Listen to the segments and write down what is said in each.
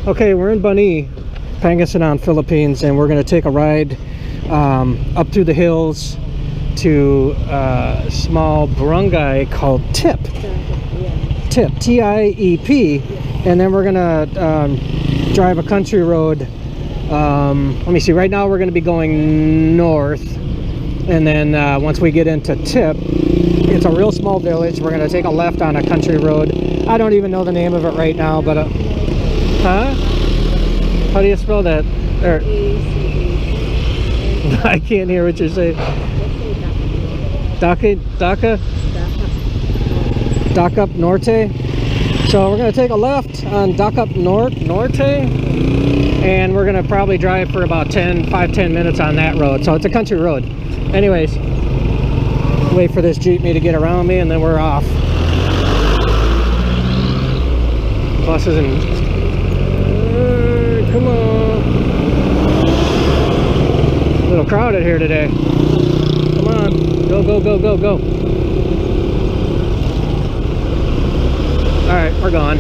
Okay, we're in Bani, Pangasinan, Philippines, and we're going to take a ride up through the hills to a small barangay called Tip. Tip, T-I-E-P, and then we're going to drive a country road. Let me see, right now we're going to be going north, and then once we get into Tip, it's a real small village. We're going to take a left on a country road. I don't even know the name of it right now, but huh? How do you spell that? Or, I can't hear what you're saying. Daca Norte. So we're going to take a left on Daca Norte, and we're going to probably drive for about 5-10 minutes on that road. So it's a country road. Anyways, wait for this jeepney to get around me, and then we're off. Buses and come on. A little crowded here today. Come on, go, go, go, go, go. All right, we're gone.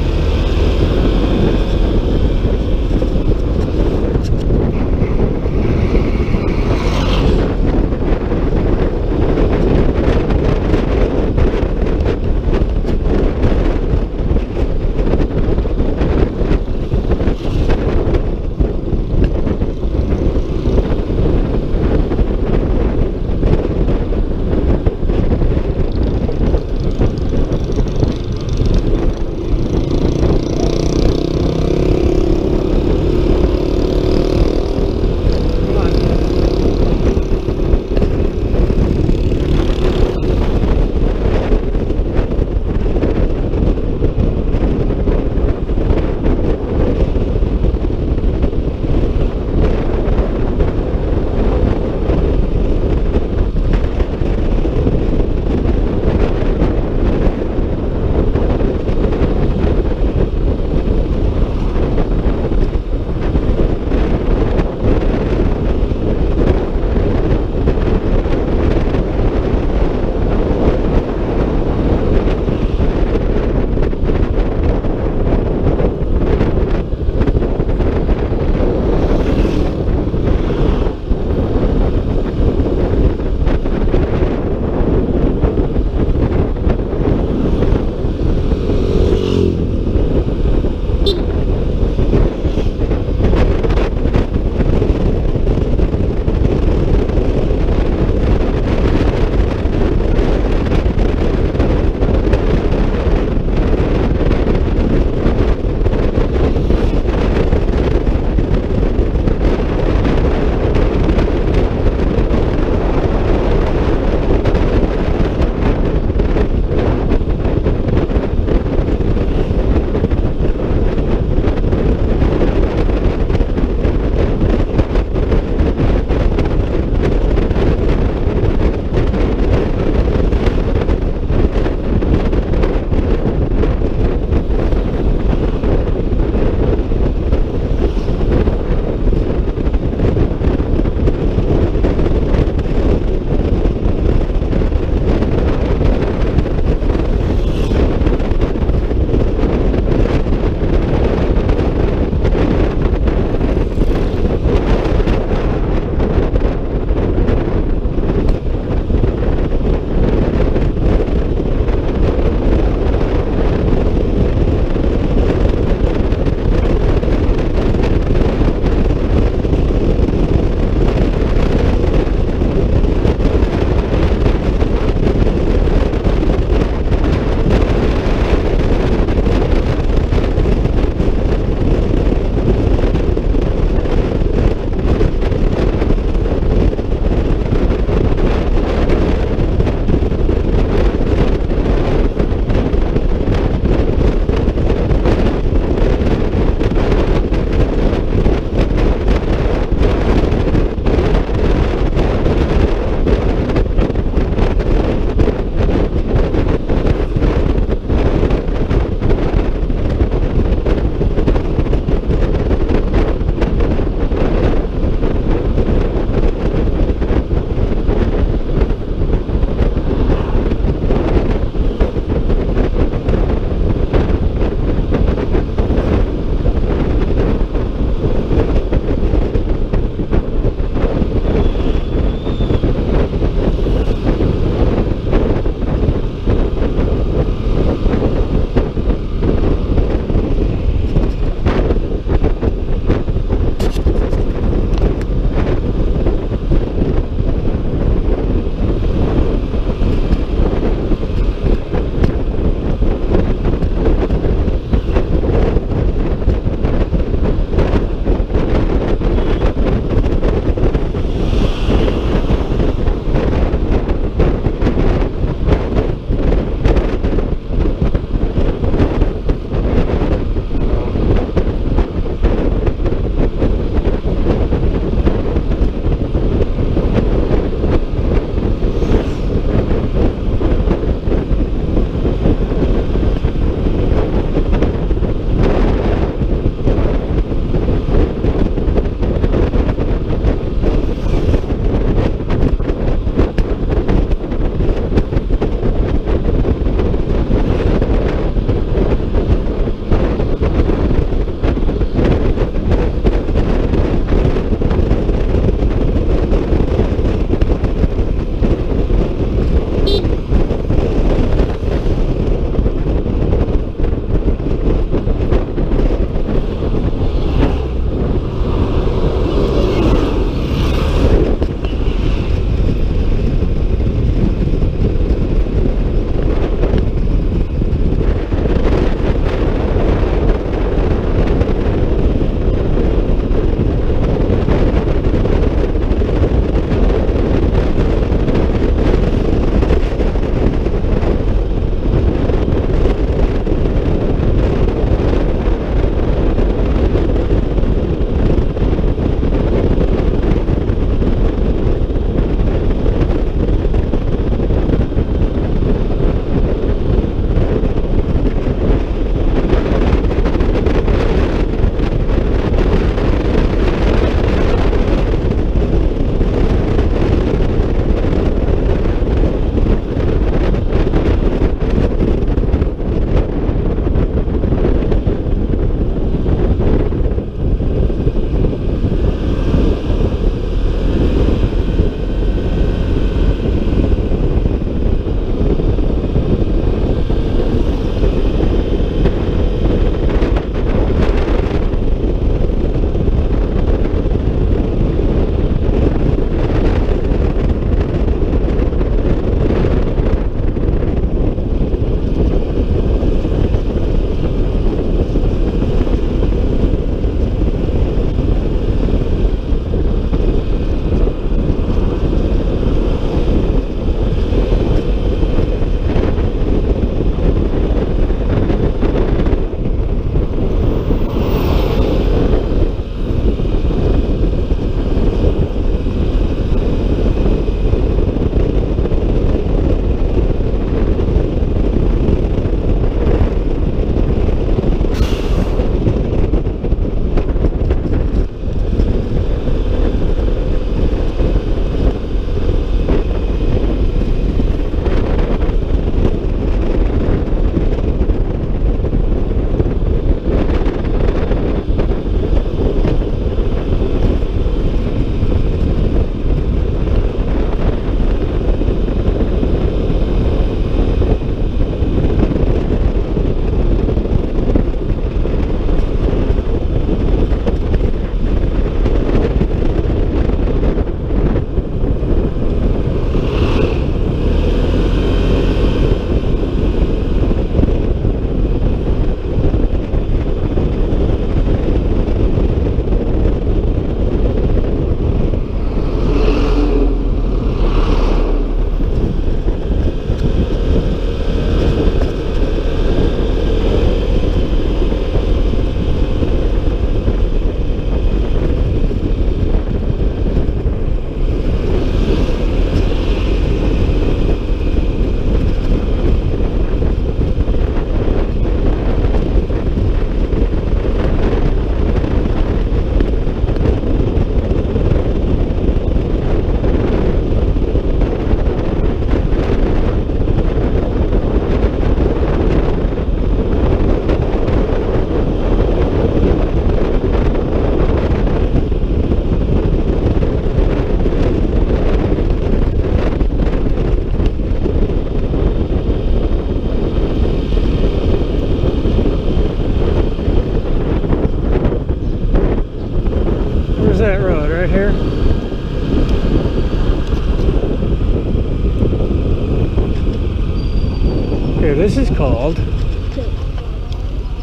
this is called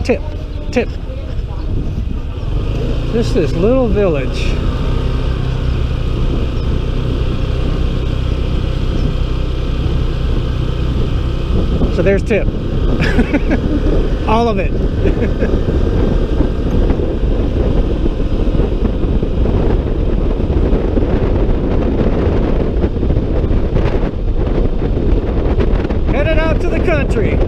Tip. Tip. Just this little village. So there's Tip. All of it. Headed out to the country.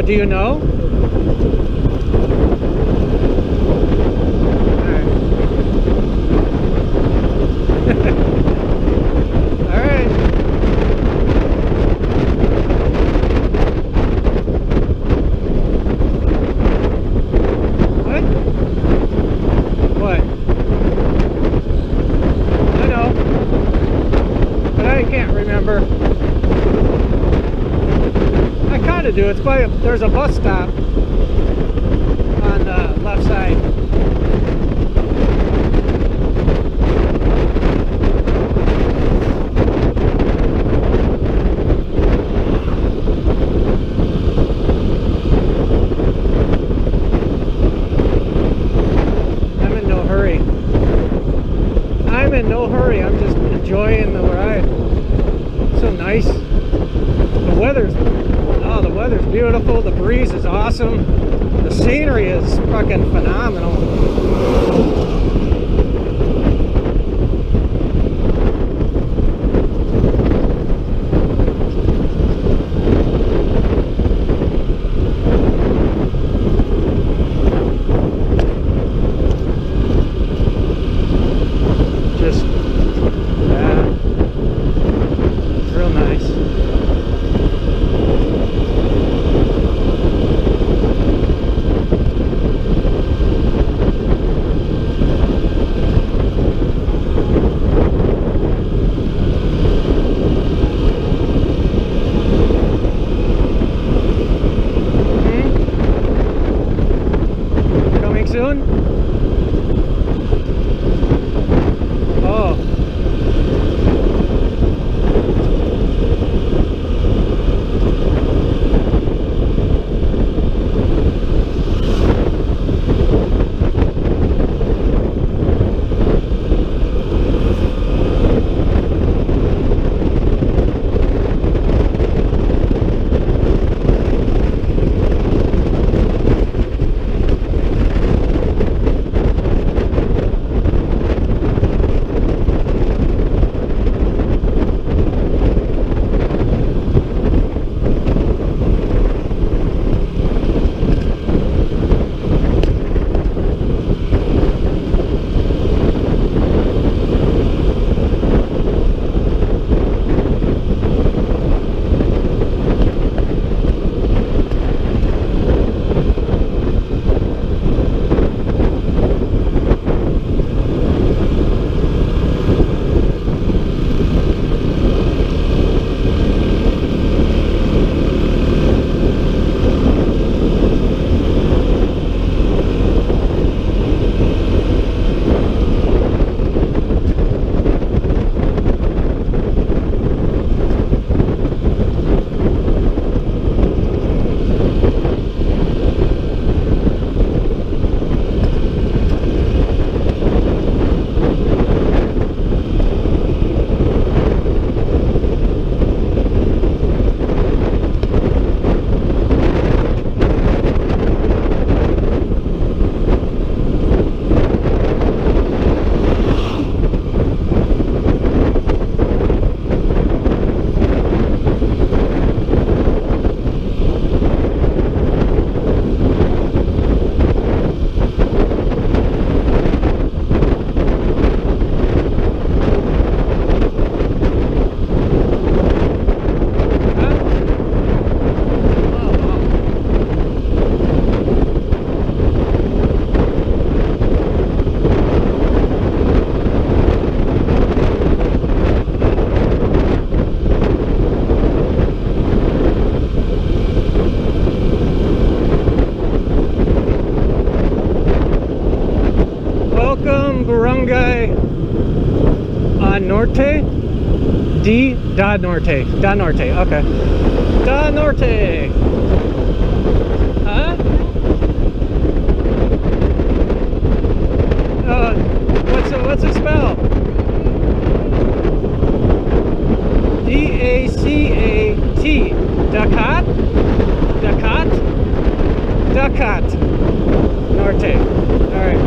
Do you know? All right. What? What? I know. But I can't remember. I kind of do. It's by there's a bus stop on the left side. I'm in no hurry. I'm in no hurry. I'm just enjoying the ride. So nice. The weather's beautiful. The breeze is awesome. The scenery is fucking phenomenal. Just, yeah, real nice. Welcome, Barangay Norte. Da Norte. Da Norte. Okay. Da Norte. Huh? What's it spell? D-A-C-A-T. Dakat? Dakat? Dakat. Norte. Alright.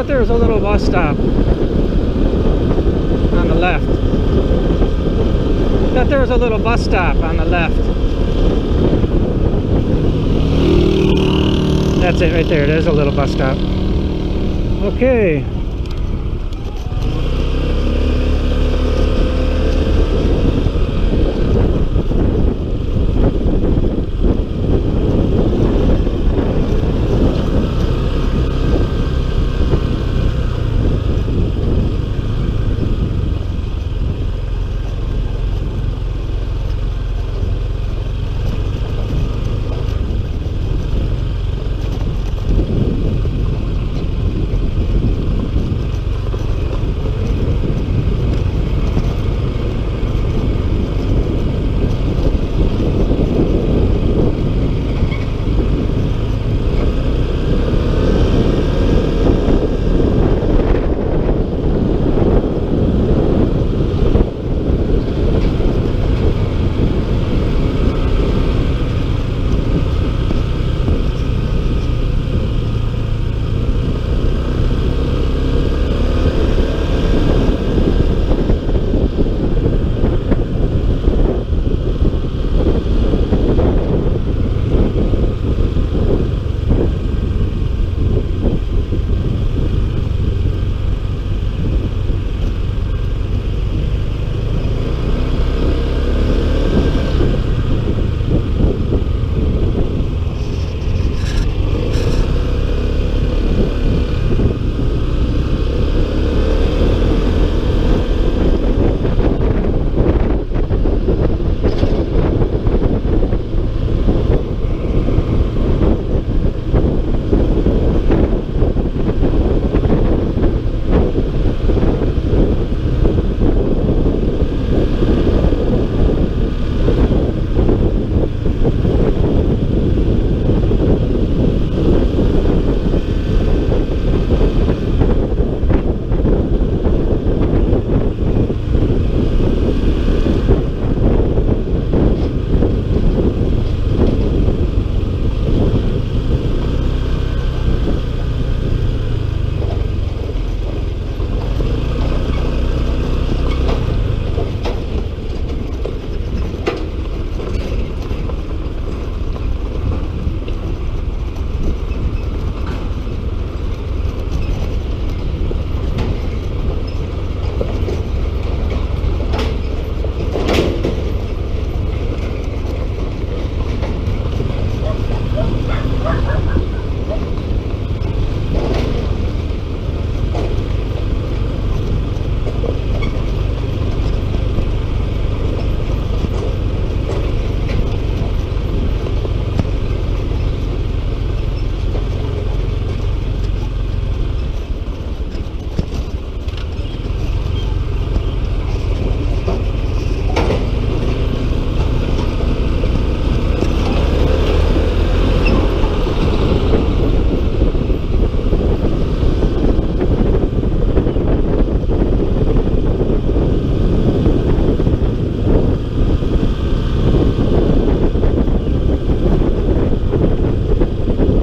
There was a little bus stop on the left. Thought there was a little bus stop on the left. That's it right there. There's a little bus stop. Okay.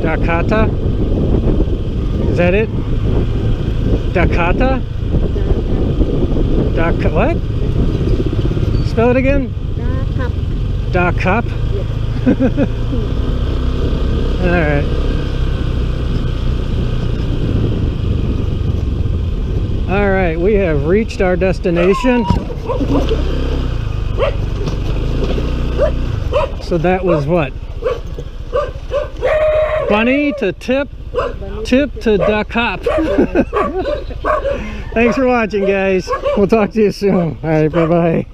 Dakota? Is that it? Dakota? What? Spell it again? Dakop. Alright. Alright, we have reached our destination. So that was what? Bunny to Tip. Tip to Dakop. Thanks for watching, guys. We'll talk to you soon. Alright, bye-bye.